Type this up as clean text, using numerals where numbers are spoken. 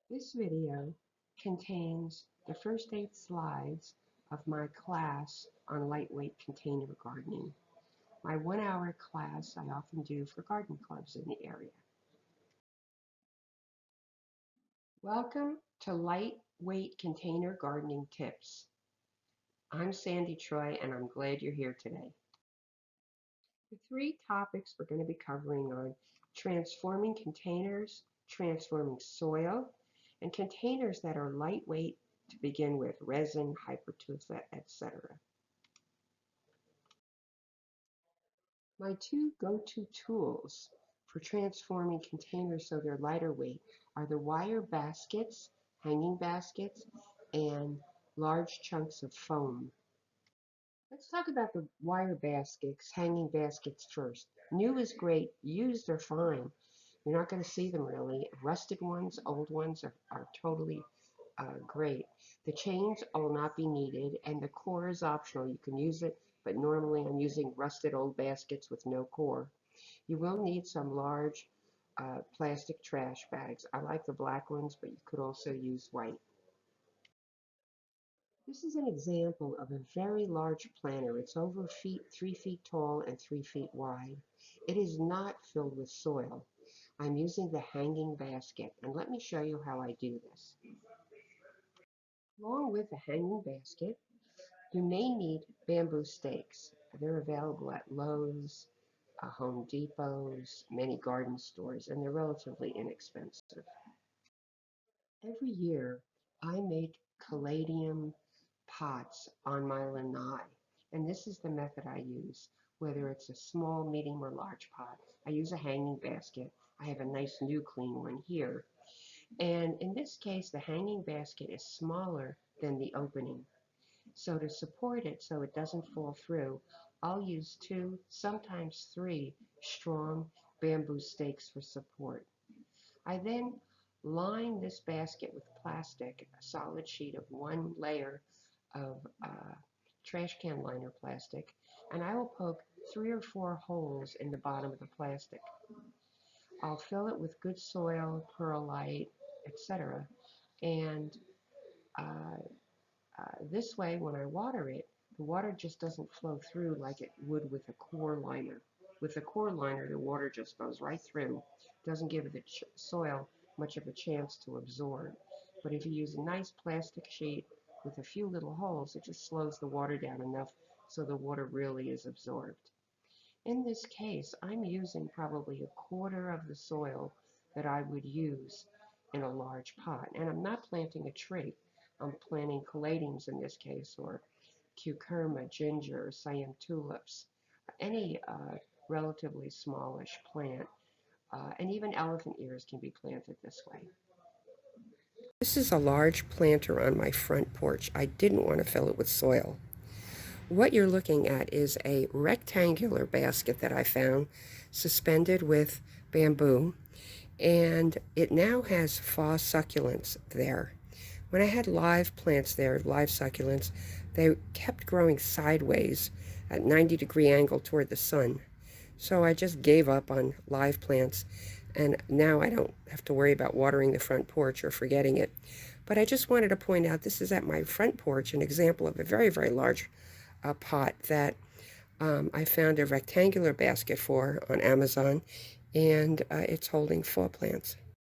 This video contains the first 8 slides of my class on lightweight container gardening. My 1-hour class I often do for garden clubs in the area. Welcome to Lightweight Container Gardening Tips. I'm Sandy Troy and I'm glad you're here today. The 3 topics we're going to be covering are transforming containers, transforming soil, and containers that are lightweight to begin with, resin, hypertufa, etc. My 2 go-to tools for transforming containers so they're lighter weight are the wire baskets, hanging baskets, and large chunks of foam. Let's talk about the wire baskets, hanging baskets first. New is great, used are fine. You're not going to see them really. Rusted ones, old ones are totally great. The chains will not be needed, and the core is optional. You can use it, but normally I'm using rusted old baskets with no core. You will need some large plastic trash bags. I like the black ones, but you could also use white. This is an example of a very large planter. It's over 3 feet tall and 3 feet wide. It is not filled with soil. I'm using the hanging basket, and let me show you how I do this. Along with the hanging basket, you may need bamboo stakes. They're available at Lowe's, Home Depot's, many garden stores, and they're relatively inexpensive. Every year, I make caladium pots on my lanai, and this is the method I use. Whether it's a small, medium, or large pot, I use a hanging basket. I have a nice new clean one here. And in this case, the hanging basket is smaller than the opening. So to support it so it doesn't fall through, I'll use 2, sometimes 3 strong bamboo stakes for support. I then line this basket with plastic, a solid sheet of 1 layer of trash can liner plastic, and I will poke 3 or 4 holes in the bottom of the plastic. I'll fill it with good soil, perlite, etc. And uh, this way, when I water it, the water just doesn't flow through like it would with a core liner. With a core liner, the water just goes right through. Doesn't give the soil much of a chance to absorb. But if you use a nice plastic sheet with a few little holes, it just slows the water down enough so the water really is absorbed. In this case, I'm using probably a quarter of the soil that I would use in a large pot. And I'm not planting a tree. I'm planting caladiums in this case, or cucurma, ginger, siam tulips, any relatively smallish plant. And even elephant ears can be planted this way. This is a large planter on my front porch. I didn't want to fill it with soil. What you're looking at is a rectangular basket that I found suspended with bamboo, and it now has fall succulents there. When I had live plants there, live succulents, they kept growing sideways at 90-degree angle toward the sun. So I just gave up on live plants, and now I don't have to worry about watering the front porch or forgetting it. But I just wanted to point out this is at my front porch, an example of a very, very large pot that I found a rectangular basket for on Amazon, and it's holding 4 plants.